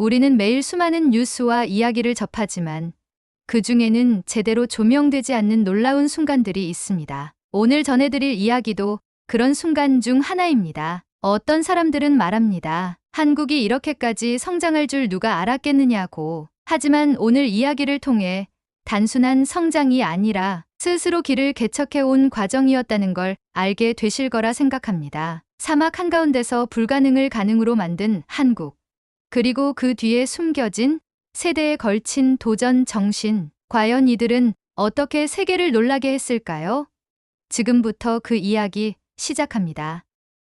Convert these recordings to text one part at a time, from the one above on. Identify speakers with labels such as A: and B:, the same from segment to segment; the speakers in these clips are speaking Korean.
A: 우리는 매일 수많은 뉴스와 이야기를 접하지만 그 중에는 제대로 조명되지 않는 놀라운 순간들이 있습니다. 오늘 전해드릴 이야기도 그런 순간 중 하나입니다. 어떤 사람들은 말합니다. 한국이 이렇게까지 성장할 줄 누가 알았겠느냐고. 하지만 오늘 이야기를 통해 단순한 성장이 아니라 스스로 길을 개척해온 과정이었다는 걸 알게 되실 거라 생각합니다. 사막 한가운데서 불가능을 가능으로 만든 한국. 그리고 그 뒤에 숨겨진 세대에 걸친 도전 정신. 과연 이들은 어떻게 세계를 놀라게 했을까요? 지금부터 그 이야기 시작합니다.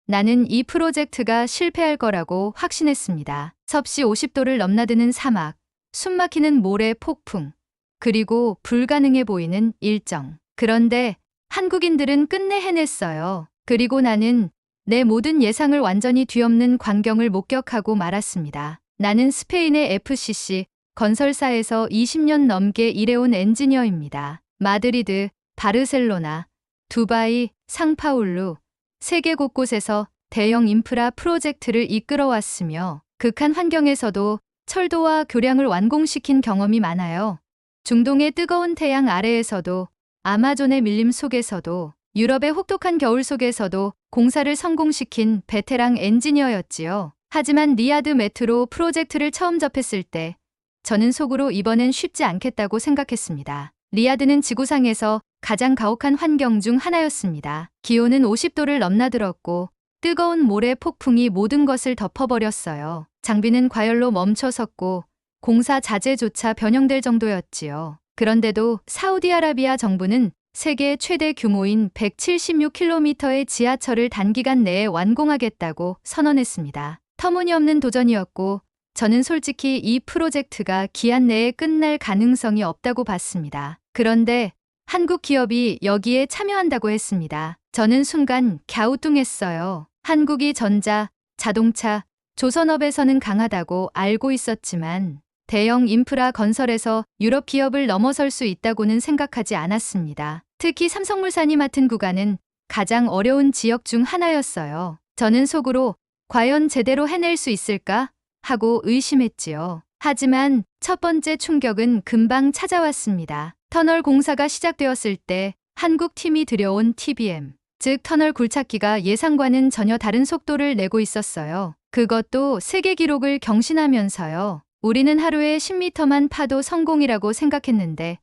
A: 나는 이 프로젝트가 실패할 거라고 확신했습니다. 섭씨 50도를 넘나드는 사막, 숨막히는 모래 폭풍, 그리고 불가능해 보이는 일정. 그런데 한국인들은 끝내 해냈어요. 그리고 나는 내 모든 예상을 완전히 뒤엎는 광경을 목격하고 말았습니다. 나는 스페인의 FCC 건설사에서 20년 넘게 일해온 엔지니어입니다. 마드리드, 바르셀로나, 두바이, 상파울루, 세계 곳곳에서 대형 인프라 프로젝트를 이끌어왔으며 극한 환경에서도 철도와 교량을 완공시킨 경험이 많아요. 중동의 뜨거운 태양 아래에서도, 아마존의 밀림 속에서도, 유럽의 혹독한 겨울 속에서도 공사를 성공시킨 베테랑 엔지니어였지요. 하지만 리야드 메트로 프로젝트를 처음 접했을 때 저는 속으로 이번엔 쉽지 않겠다고 생각했습니다. 리야드는 지구상에서 가장 가혹한 환경 중 하나였습니다. 기온은 50도를 넘나들었고 뜨거운 모래 폭풍이 모든 것을 덮어버렸어요. 장비는 과열로 멈춰섰고 공사 자재조차 변형될 정도였지요. 그런데도 사우디아라비아 정부는 세계 최대 규모인 176km의 지하철을 단기간 내에 완공하겠다고 선언했습니다. 터무니없는 도전이었고 저는 솔직히 이 프로젝트가 기한 내에 끝날 가능성이 없다고 봤습니다. 그런데 한국 기업이 여기에 참여한다고 했습니다. 저는 순간 갸우뚱했어요. 한국이 전자, 자동차, 조선업에서는 강하다고 알고 있었지만 대형 인프라 건설에서 유럽 기업을 넘어설 수 있다고는 생각하지 않았습니다. 특히 삼성물산이 맡은 구간은 가장 어려운 지역 중 하나였어요. 저는 속으로 과연 제대로 해낼 수 있을까 하고 의심했지요. 하지만 첫 번째 충격은 금방 찾아왔습니다. 터널 공사가 시작되었을 때 한국 팀이 들여온 TBM, 즉 터널 굴착기가 예상과는 전혀 다른 속도를 내고 있었어요. 그것도 세계 기록을 경신하면서요. 우리는 하루에 10m만 파도 성공이라고 생각했는데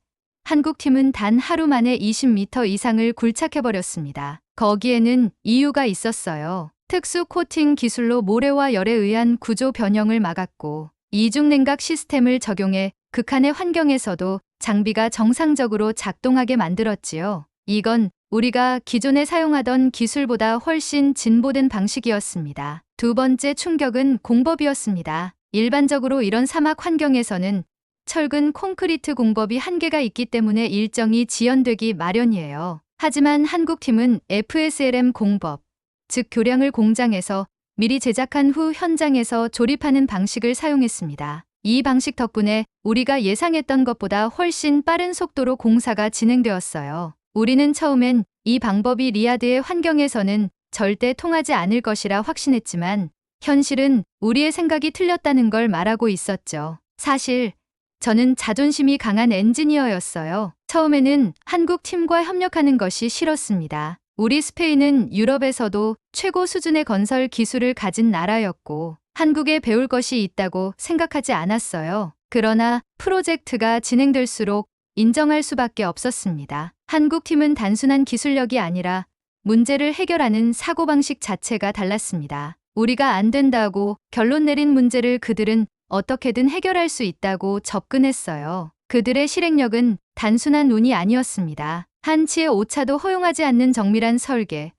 A: 한국 팀은 단 하루 만에 20m 이상을 굴착해버렸습니다. 거기에는 이유가 있었어요. 특수 코팅 기술로 모래와 열에 의한 구조 변형을 막았고 이중 냉각 시스템을 적용해 극한의 환경에서도 장비가 정상적으로 작동하게 만들었지요. 이건 우리가 기존에 사용하던 기술보다 훨씬 진보된 방식이었습니다. 두 번째 충격은 공법이었습니다. 일반적으로 이런 사막 환경에서는 철근 콘크리트 공법이 한계가 있기 때문에 일정이 지연되기 마련이에요. 하지만 한국팀은 FSLM 공법, 즉 교량을 공장에서 미리 제작한 후 현장에서 조립하는 방식을 사용했습니다. 이 방식 덕분에 우리가 예상했던 것보다 훨씬 빠른 속도로 공사가 진행되었어요. 우리는 처음엔 이 방법이 리야드의 환경에서는 절대 통하지 않을 것이라 확신했지만 현실은 우리의 생각이 틀렸다는 걸 말하고 있었죠. 사실 저는 자존심이 강한 엔지니어였어요. 처음에는 한국 팀과 협력하는 것이 싫었습니다. 우리 스페인은 유럽에서도 최고 수준의 건설 기술을 가진 나라였고 한국에 배울 것이 있다고 생각하지 않았어요. 그러나 프로젝트가 진행될수록 인정할 수밖에 없었습니다. 한국 팀은 단순한 기술력이 아니라 문제를 해결하는 사고방식 자체가 달랐습니다. 우리가 안 된다고 결론 내린 문제를 그들은 어떻게든 해결할 수 있다고 접근했어요. 그들의 실행력은 단순한 운이 아니었습니다. 한치의 오차도 허용하지 않는 정밀한 설계,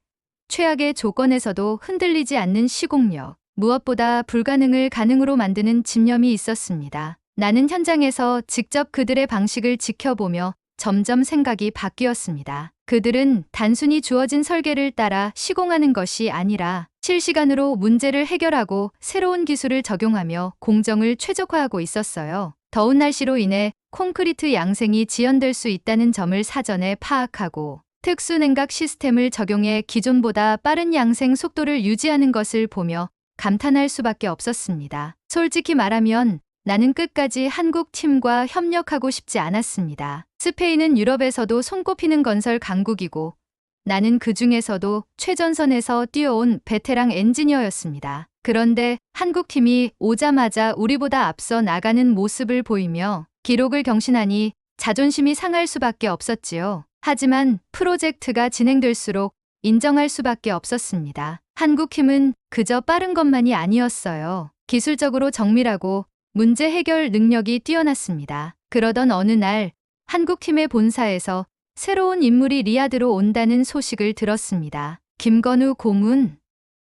A: 최악의 조건에서도 흔들리지 않는 시공력, 무엇보다 불가능을 가능으로 만드는 집념이 있었습니다. 나는 현장에서 직접 그들의 방식을 지켜보며 점점 생각이 바뀌었습니다. 그들은 단순히 주어진 설계를 따라 시공하는 것이 아니라 실시간으로 문제를 해결하고 새로운 기술을 적용하며 공정을 최적화하고 있었어요. 더운 날씨로 인해 콘크리트 양생이 지연될 수 있다는 점을 사전에 파악하고 특수 냉각 시스템을 적용해 기존보다 빠른 양생 속도를 유지하는 것을 보며 감탄할 수밖에 없었습니다. 솔직히 말하면 나는 끝까지 한국 팀과 협력하고 싶지 않았습니다. 스페인은 유럽에서도 손꼽히는 건설 강국이고 나는 그 중에서도 최전선에서 뛰어온 베테랑 엔지니어였습니다. 그런데 한국팀이 오자마자 우리보다 앞서 나가는 모습을 보이며 기록을 경신하니 자존심이 상할 수밖에 없었지요. 하지만 프로젝트가 진행될수록 인정할 수밖에 없었습니다. 한국팀은 그저 빠른 것만이 아니었어요. 기술적으로 정밀하고 문제 해결 능력이 뛰어났습니다. 그러던 어느 날 한국팀의 본사에서 새로운 인물이 리야드로 온다는 소식을 들었습니다. 김건우 고문.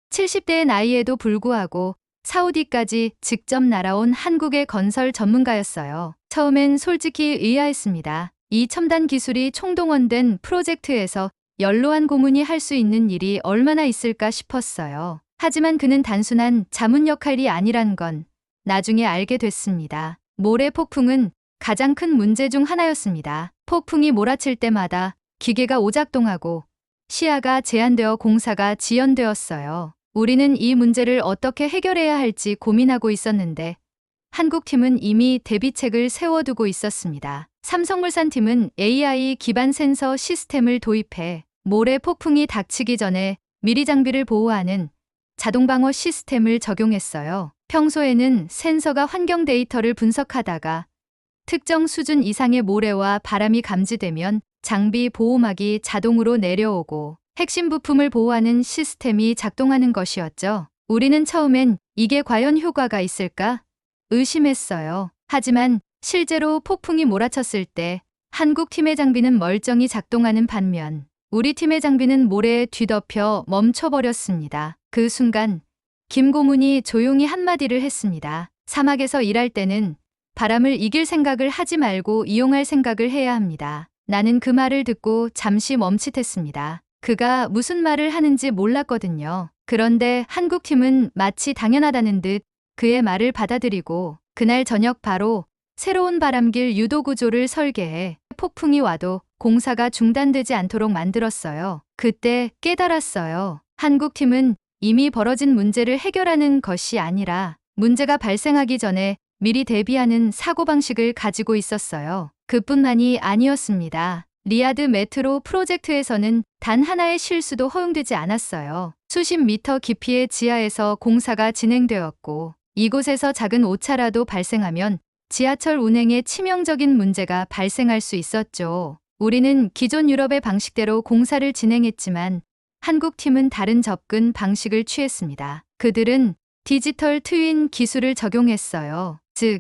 A: 70대의 나이에도 불구하고 사우디까지 직접 날아온 한국의 건설 전문가였어요. 처음엔 솔직히 의아했습니다. 이 첨단 기술이 총동원된 프로젝트에서 연로한 고문이 할 수 있는 일이 얼마나 있을까 싶었어요. 하지만 그는 단순한 자문 역할이 아니란 건 나중에 알게 됐습니다. 모래 폭풍은 가장 큰 문제 중 하나였습니다. 폭풍이 몰아칠 때마다 기계가 오작동하고 시야가 제한되어 공사가 지연되었어요. 우리는 이 문제를 어떻게 해결해야 할지 고민하고 있었는데 한국팀은 이미 대비책을 세워두고 있었습니다. 삼성물산 팀은 AI 기반 센서 시스템을 도입해 모래 폭풍이 닥치기 전에 미리 장비를 보호하는 자동방어 시스템을 적용했어요. 평소에는 센서가 환경 데이터를 분석하다가 특정 수준 이상의 모래와 바람이 감지되면 장비 보호막이 자동으로 내려오고 핵심 부품을 보호하는 시스템이 작동하는 것이었죠. 우리는 처음엔 이게 과연 효과가 있을까 의심했어요. 하지만 실제로 폭풍이 몰아쳤을 때 한국 팀의 장비는 멀쩡히 작동하는 반면 우리 팀의 장비는 모래에 뒤덮여 멈춰버렸습니다. 그 순간 김 고문이 조용히 한마디를 했습니다. 사막에서 일할 때는 바람을 이길 생각을 하지 말고 이용할 생각을 해야 합니다. 나는 그 말을 듣고 잠시 멈칫했습니다. 그가 무슨 말을 하는지 몰랐거든요. 그런데 한국팀은 마치 당연하다는 듯 그의 말을 받아들이고 그날 저녁 바로 새로운 바람길 유도 구조를 설계해 폭풍이 와도 공사가 중단되지 않도록 만들었어요. 그때 깨달았어요. 한국팀은 이미 벌어진 문제를 해결하는 것이 아니라 문제가 발생하기 전에 미리 대비하는 사고방식을 가지고 있었어요. 그뿐만이 아니었습니다. 리야드 메트로 프로젝트에서는 단 하나의 실수도 허용되지 않았어요. 수십 미터 깊이의 지하에서 공사가 진행되었고 이곳에서 작은 오차라도 발생하면 지하철 운행에 치명적인 문제가 발생할 수 있었죠. 우리는 기존 유럽의 방식대로 공사를 진행했지만 한국팀은 다른 접근 방식을 취했습니다. 그들은 디지털 트윈 기술을 적용했어요. 즉,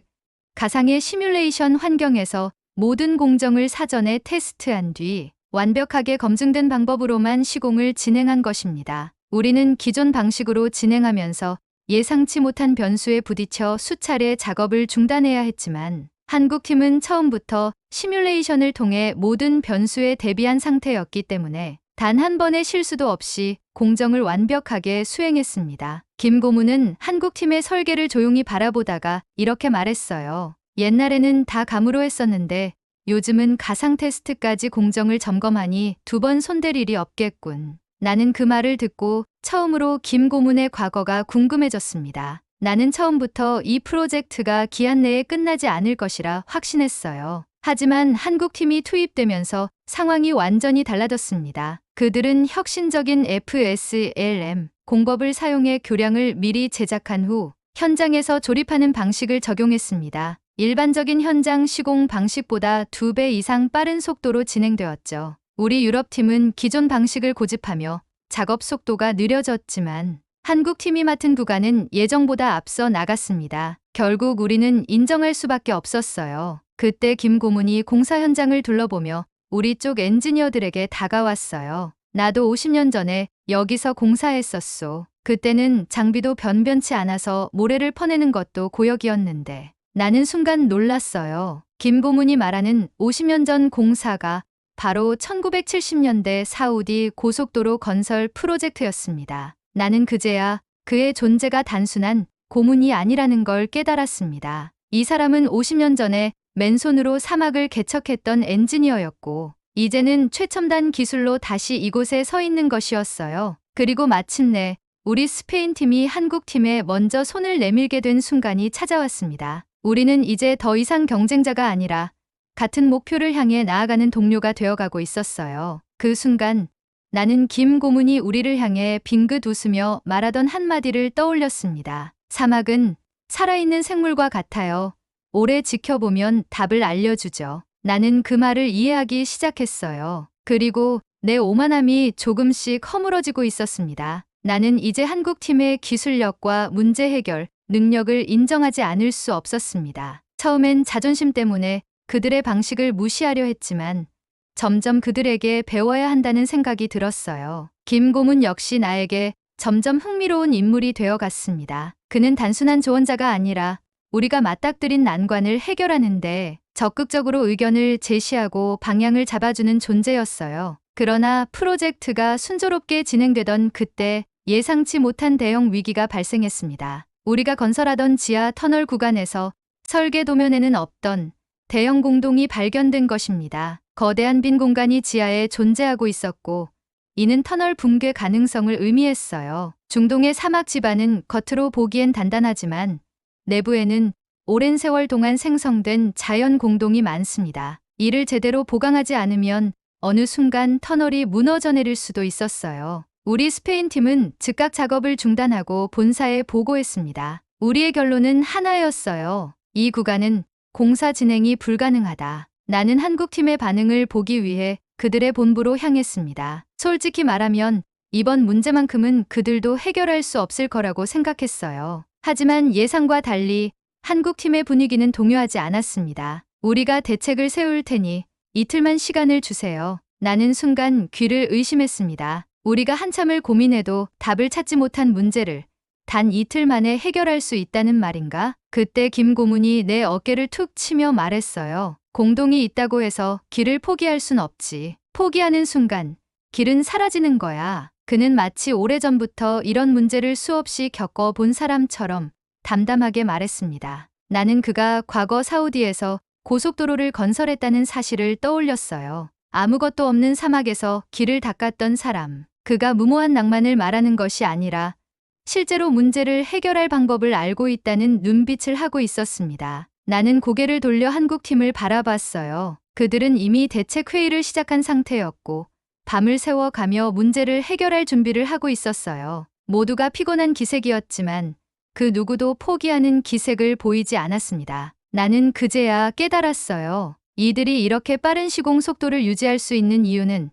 A: 가상의 시뮬레이션 환경에서 모든 공정을 사전에 테스트한 뒤 완벽하게 검증된 방법으로만 시공을 진행한 것입니다. 우리는 기존 방식으로 진행하면서 예상치 못한 변수에 부딪혀 수차례 작업을 중단해야 했지만 한국팀은 처음부터 시뮬레이션을 통해 모든 변수에 대비한 상태였기 때문에 단 한 번의 실수도 없이 공정을 완벽하게 수행했습니다. 김 고문은 한국팀의 설계를 조용히 바라보다가 이렇게 말했어요. 옛날에는 다 감으로 했었는데 요즘은 가상 테스트까지 공정을 점검하니 두 번 손댈 일이 없겠군. 나는 그 말을 듣고 처음으로 김 고문의 과거가 궁금해졌습니다. 나는 처음부터 이 프로젝트가 기한 내에 끝나지 않을 것이라 확신했어요. 하지만 한국팀이 투입되면서 상황이 완전히 달라졌습니다. 그들은 혁신적인 FSLM 공법을 사용해 교량을 미리 제작한 후 현장에서 조립하는 방식을 적용했습니다. 일반적인 현장 시공 방식보다 2배 이상 빠른 속도로 진행되었죠. 우리 유럽팀은 기존 방식을 고집하며 작업 속도가 느려졌지만 한국팀이 맡은 구간은 예정보다 앞서 나갔습니다. 결국 우리는 인정할 수밖에 없었어요. 그때 김 고문이 공사 현장을 둘러보며 우리 쪽 엔지니어들에게 다가왔어요. 나도 50년 전에 여기서 공사했었소. 그때는 장비도 변변치 않아서 모래를 퍼내는 것도 고역이었는데 나는 순간 놀랐어요. 김 고문이 말하는 50년 전 공사가 바로 1970년대 사우디 고속도로 건설 프로젝트였습니다. 나는 그제야 그의 존재가 단순한 고문이 아니라는 걸 깨달았습니다. 이 사람은 50년 전에 맨손으로 사막을 개척했던 엔지니어였고 이제는 최첨단 기술로 다시 이곳에 서 있는 것이었어요. 그리고 마침내 우리 스페인 팀이 한국 팀에 먼저 손을 내밀게 된 순간이 찾아왔습니다. 우리는 이제 더 이상 경쟁자가 아니라 같은 목표를 향해 나아가는 동료가 되어가고 있었어요. 그 순간 나는 김 고문이 우리를 향해 빙긋 웃으며 말하던 한마디를 떠올렸습니다. 사막은 살아있는 생물과 같아요. 오래 지켜보면 답을 알려주죠. 나는 그 말을 이해하기 시작했어요. 그리고 내 오만함이 조금씩 허물어지고 있었습니다. 나는 이제 한국팀의 기술력과 문제 해결 능력을 인정하지 않을 수 없었습니다. 처음엔 자존심 때문에 그들의 방식을 무시하려 했지만 점점 그들에게 배워야 한다는 생각이 들었어요. 김 고문 역시 나에게 점점 흥미로운 인물이 되어 갔습니다. 그는 단순한 조언자가 아니라 우리가 맞닥뜨린 난관을 해결하는데 적극적으로 의견을 제시하고 방향을 잡아주는 존재였어요. 그러나 프로젝트가 순조롭게 진행되던 그때 예상치 못한 대형 위기가 발생했습니다. 우리가 건설하던 지하 터널 구간에서 설계 도면에는 없던 대형 공동이 발견된 것입니다. 거대한 빈 공간이 지하에 존재하고 있었고 이는 터널 붕괴 가능성을 의미했어요. 중동의 사막 지반은 겉으로 보기엔 단단하지만 내부에는 오랜 세월 동안 생성된 자연 공동이 많습니다. 이를 제대로 보강하지 않으면 어느 순간 터널이 무너져 내릴 수도 있었어요. 우리 스페인 팀은 즉각 작업을 중단하고 본사에 보고했습니다. 우리의 결론은 하나였어요. 이 구간은 공사 진행이 불가능하다. 나는 한국팀의 반응을 보기 위해 그들의 본부로 향했습니다. 솔직히 말하면 이번 문제만큼은 그들도 해결할 수 없을 거라고 생각했어요. 하지만 예상과 달리 한국팀의 분위기는 동요하지 않았습니다. 우리가 대책을 세울 테니 이틀만 시간을 주세요. 나는 순간 귀를 의심했습니다. 우리가 한참을 고민해도 답을 찾지 못한 문제를 단 이틀 만에 해결할 수 있다는 말인가? 그때 김 고문이 내 어깨를 툭 치며 말했어요. 공동이 있다고 해서 길을 포기할 순 없지. 포기하는 순간 길은 사라지는 거야. 그는 마치 오래전부터 이런 문제를 수없이 겪어본 사람처럼 담담하게 말했습니다. 나는 그가 과거 사우디에서 고속도로를 건설했다는 사실을 떠올렸어요. 아무것도 없는 사막에서 길을 닦았던 사람. 그가 무모한 낭만을 말하는 것이 아니라 실제로 문제를 해결할 방법을 알고 있다는 눈빛을 하고 있었습니다. 나는 고개를 돌려 한국팀을 바라봤어요. 그들은 이미 대책 회의를 시작한 상태였고 밤을 새워가며 문제를 해결할 준비를 하고 있었어요. 모두가 피곤한 기색이었지만 그 누구도 포기하는 기색을 보이지 않았습니다. 나는 그제야 깨달았어요. 이들이 이렇게 빠른 시공 속도를 유지할 수 있는 이유는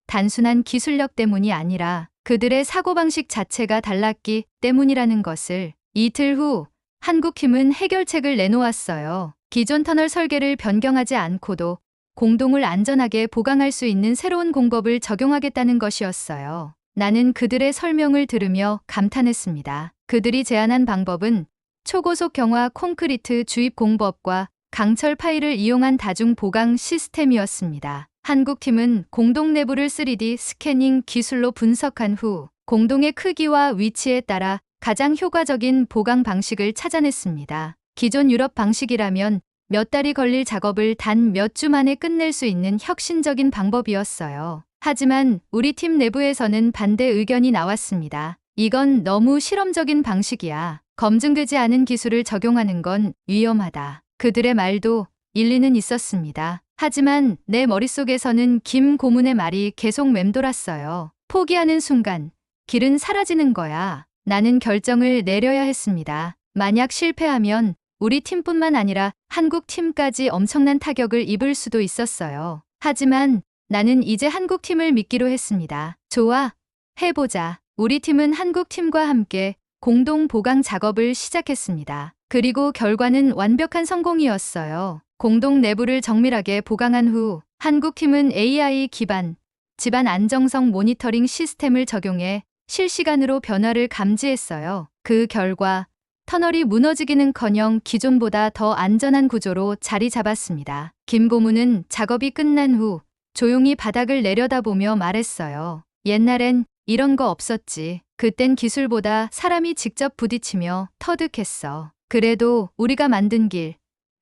A: 단순한 기술력 때문이 아니라 그들의 사고방식 자체가 달랐기 때문이라는 것을. 이틀 후 한국팀은 해결책을 내놓았어요. 기존 터널 설계를 변경하지 않고도 공동을 안전하게 보강할 수 있는 새로운 공법을 적용하겠다는 것이었어요. 나는 그들의 설명을 들으며 감탄했습니다. 그들이 제안한 방법은 초고속 경화 콘크리트 주입 공법과 강철 파일을 이용한 다중 보강 시스템이었습니다. 한국팀은 공동 내부를 3D 스캐닝 기술로 분석한 후 공동의 크기와 위치에 따라 가장 효과적인 보강 방식을 찾아냈습니다. 기존 유럽 방식이라면 몇 달이 걸릴 작업을 단 몇 주 만에 끝낼 수 있는 혁신적인 방법이었어요. 하지만 우리 팀 내부에서는 반대 의견이 나왔습니다. 이건 너무 실험적인 방식이야. 검증되지 않은 기술을 적용하는 건 위험하다. 그들의 말도 일리는 있었습니다. 하지만 내 머릿속에서는 김 고문의 말이 계속 맴돌았어요. 포기하는 순간 길은 사라지는 거야. 나는 결정을 내려야 했습니다. 만약 실패하면 우리 팀뿐만 아니라 한국 팀까지 엄청난 타격을 입을 수도 있었어요. 하지만 나는 이제 한국 팀을 믿기로 했습니다. 좋아, 해보자. 우리 팀은 한국 팀과 함께 공동 보강 작업을 시작했습니다. 그리고 결과는 완벽한 성공이었어요. 공동 내부를 정밀하게 보강한 후 한국 팀은 AI 기반 집안 안정성 모니터링 시스템을 적용해 실시간으로 변화를 감지했어요. 그 결과 터널이 무너지기는커녕 기존보다 더 안전한 구조로 자리 잡았습니다. 김 고문은 작업이 끝난 후 조용히 바닥을 내려다보며 말했어요. 옛날엔 이런 거 없었지. 그땐 기술보다 사람이 직접 부딪히며 터득했어. 그래도 우리가 만든 길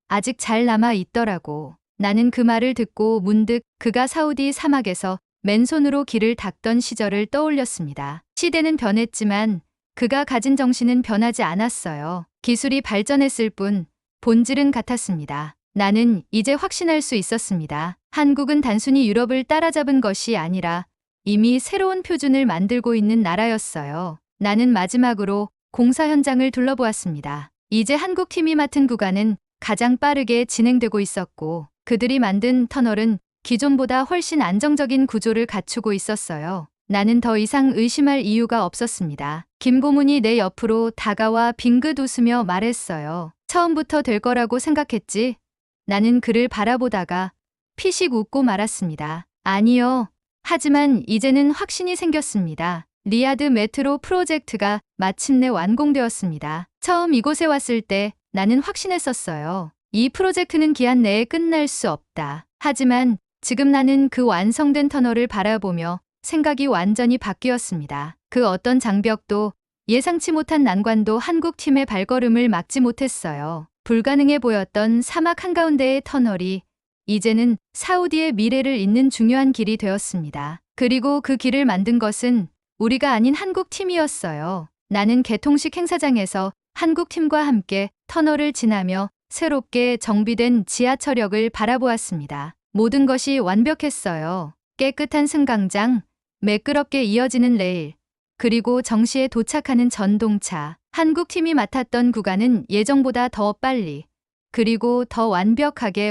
A: 아직 잘 남아 있더라고. 나는 그 말을 듣고 문득 그가 사우디 사막에서 맨손으로 길을 닦던 시절을 떠올렸습니다. 시대는 변했지만 그가 가진 정신은 변하지 않았어요. 기술이 발전했을 뿐 본질은 같았습니다. 나는 이제 확신할 수 있었습니다. 한국은 단순히 유럽을 따라잡은 것이 아니라 이미 새로운 표준을 만들고 있는 나라였어요. 나는 마지막으로 공사 현장을 둘러보았습니다. 이제 한국 팀이 맡은 구간은 가장 빠르게 진행되고 있었고 그들이 만든 터널은 기존보다 훨씬 안정적인 구조를 갖추고 있었어요. 나는 더 이상 의심할 이유가 없었습니다. 김고문이 내 옆으로 다가와 빙긋 웃으며 말했어요. 처음부터 될 거라고 생각했지? 나는 그를 바라보다가 피식 웃고 말았습니다. 아니요. 하지만 이제는 확신이 생겼습니다. 리야드 메트로 프로젝트가 마침내 완공되었습니다. 처음 이곳에 왔을 때 나는 확신했었어요. 이 프로젝트는 기한 내에 끝날 수 없다. 하지만 지금 나는 그 완성된 터널을 바라보며 생각이 완전히 바뀌었습니다. 그 어떤 장벽도 예상치 못한 난관도 한국 팀의 발걸음을 막지 못했어요. 불가능해 보였던 사막 한가운데의 터널이 이제는 사우디의 미래를 잇는 중요한 길이 되었습니다. 그리고 그 길을 만든 것은 우리가 아닌 한국 팀이었어요. 나는 개통식 행사장에서 한국 팀과 함께 터널을 지나며 새롭게 정비된 지하철역을 바라보았습니다. 모든 것이 완벽했어요. 깨끗한 승강장, 매끄럽게 이어지는 레일, 그리고 정시에 도착하는 전동차. 한국 팀이 맡았던 구간은 예정보다 더 빨리, 그리고 더 완벽하게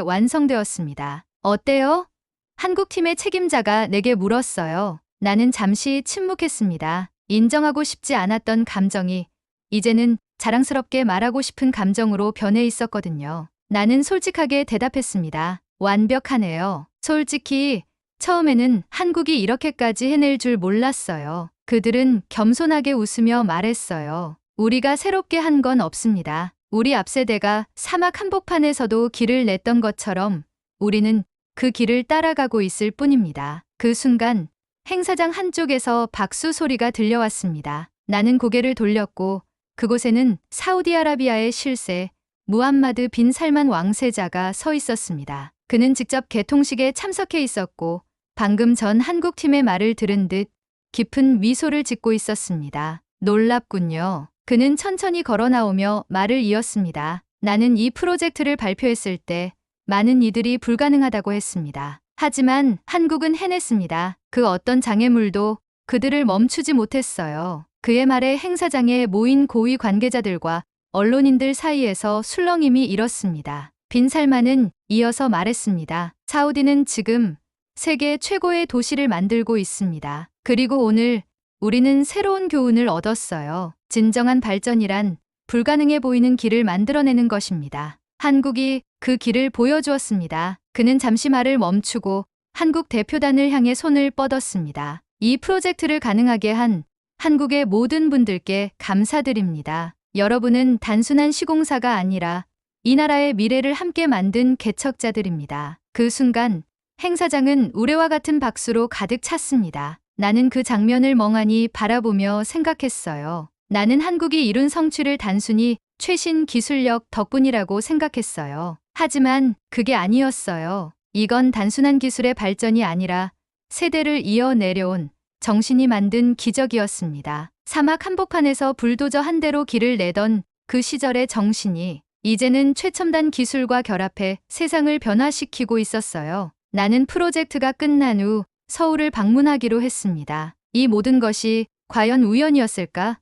A: 완성되었습니다. 어때요? 한국 팀의 책임자가 내게 물었어요. 나는 잠시 침묵했습니다. 인정하고 싶지 않았던 감정이 이제는 자랑스럽게 말하고 싶은 감정으로 변해 있었거든요. 나는 솔직하게 대답했습니다. 완벽하네요. 솔직히 처음에는 한국이 이렇게까지 해낼 줄 몰랐어요. 그들은 겸손하게 웃으며 말했어요. 우리가 새롭게 한 건 없습니다. 우리 앞세대가 사막 한복판에서도 길을 냈던 것처럼 우리는 그 길을 따라가고 있을 뿐입니다. 그 순간 행사장 한쪽에서 박수 소리가 들려왔습니다. 나는 고개를 돌렸고 그곳에는 사우디아라비아의 실세 무함마드 빈 살만 왕세자가 서 있었습니다. 그는 직접 개통식에 참석해 있었고 방금 전 한국팀의 말을 들은 듯 깊은 미소를 짓고 있었습니다. 놀랍군요. 그는 천천히 걸어 나오며 말을 이었습니다. 나는 이 프로젝트를 발표했을 때 많은 이들이 불가능하다고 했습니다. 하지만 한국은 해냈습니다. 그 어떤 장애물도 그들을 멈추지 못했어요. 그의 말에 행사장에 모인 고위 관계자들과 언론인들 사이에서 술렁임이 일었습니다. 빈 살만은 이어서 말했습니다. 사우디는 지금 세계 최고의 도시를 만들고 있습니다. 그리고 오늘 우리는 새로운 교훈을 얻었어요. 진정한 발전이란 불가능해 보이는 길을 만들어내는 것입니다. 한국이 그 길을 보여주었습니다. 그는 잠시 말을 멈추고 한국 대표단을 향해 손을 뻗었습니다. 이 프로젝트를 가능하게 한 한국의 모든 분들께 감사드립니다. 여러분은 단순한 시공사가 아니라 이 나라의 미래를 함께 만든 개척자들입니다. 그 순간 행사장은 우레와 같은 박수로 가득 찼습니다. 나는 그 장면을 멍하니 바라보며 생각했어요. 나는 한국이 이룬 성취를 단순히 최신 기술력 덕분이라고 생각했어요. 하지만 그게 아니었어요. 이건 단순한 기술의 발전이 아니라 세대를 이어 내려온 정신이 만든 기적이었습니다. 사막 한복판에서 불도저 한 대로 길을 내던 그 시절의 정신이 이제는 최첨단 기술과 결합해 세상을 변화시키고 있었어요. 나는 프로젝트가 끝난 후 서울을 방문하기로 했습니다. 이 모든 것이 과연 우연이었을까?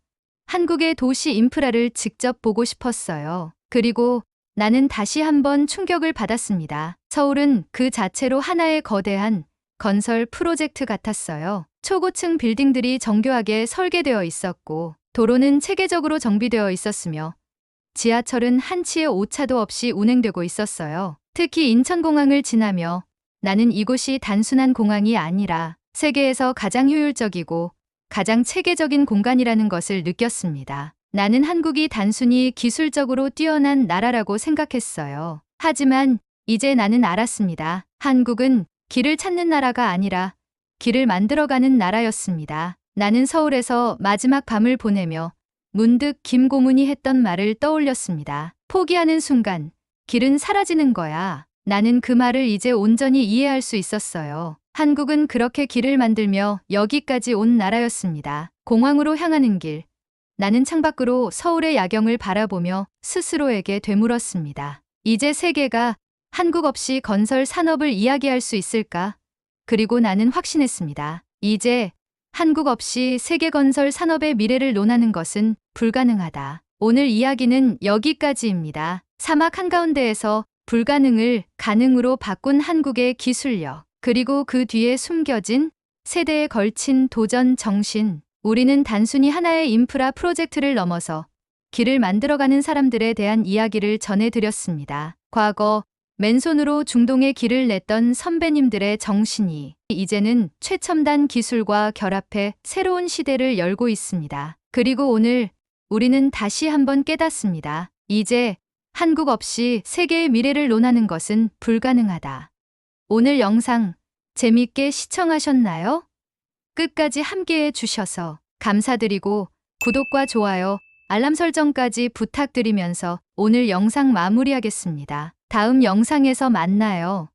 A: 한국의 도시 인프라를 직접 보고 싶었어요. 그리고 나는 다시 한번 충격을 받았습니다. 서울은 그 자체로 하나의 거대한 건설 프로젝트 같았어요. 초고층 빌딩들이 정교하게 설계되어 있었고 도로는 체계적으로 정비되어 있었으며 지하철은 한치의 오차도 없이 운행되고 있었어요. 특히 인천공항을 지나며 나는 이곳이 단순한 공항이 아니라 세계에서 가장 효율적이고 가장 체계적인 공간이라는 것을 느꼈습니다. 나는 한국이 단순히 기술적으로 뛰어난 나라라고 생각했어요. 하지만 이제 나는 알았습니다. 한국은 길을 찾는 나라가 아니라 길을 만들어가는 나라였습니다. 나는 서울에서 마지막 밤을 보내며 문득 김고문이 했던 말을 떠올렸습니다. 포기하는 순간 길은 사라지는 거야. 나는 그 말을 이제 온전히 이해할 수 있었어요. 한국은 그렇게 길을 만들며 여기까지 온 나라였습니다. 공항으로 향하는 길, 나는 창밖으로 서울의 야경을 바라보며 스스로에게 되물었습니다. 이제 세계가 한국 없이 건설 산업을 이야기할 수 있을까? 그리고 나는 확신했습니다. 이제 한국 없이 세계 건설 산업의 미래를 논하는 것은 불가능하다. 오늘 이야기는 여기까지입니다. 사막 한가운데에서 불가능을 가능으로 바꾼 한국의 기술력, 그리고 그 뒤에 숨겨진 세대에 걸친 도전 정신. 우리는 단순히 하나의 인프라 프로젝트를 넘어서 길을 만들어가는 사람들에 대한 이야기를 전해드렸습니다. 과거 맨손으로 중동의 길을 냈던 선배님들의 정신이 이제는 최첨단 기술과 결합해 새로운 시대를 열고 있습니다. 그리고 오늘 우리는 다시 한번 깨닫습니다. 이제 한국 없이 세계의 미래를 논하는 것은 불가능하다. 오늘 영상 재밌게 시청하셨나요? 끝까지 함께해 주셔서 감사드리고 구독과 좋아요, 알람 설정까지 부탁드리면서 오늘 영상 마무리하겠습니다. 다음 영상에서 만나요.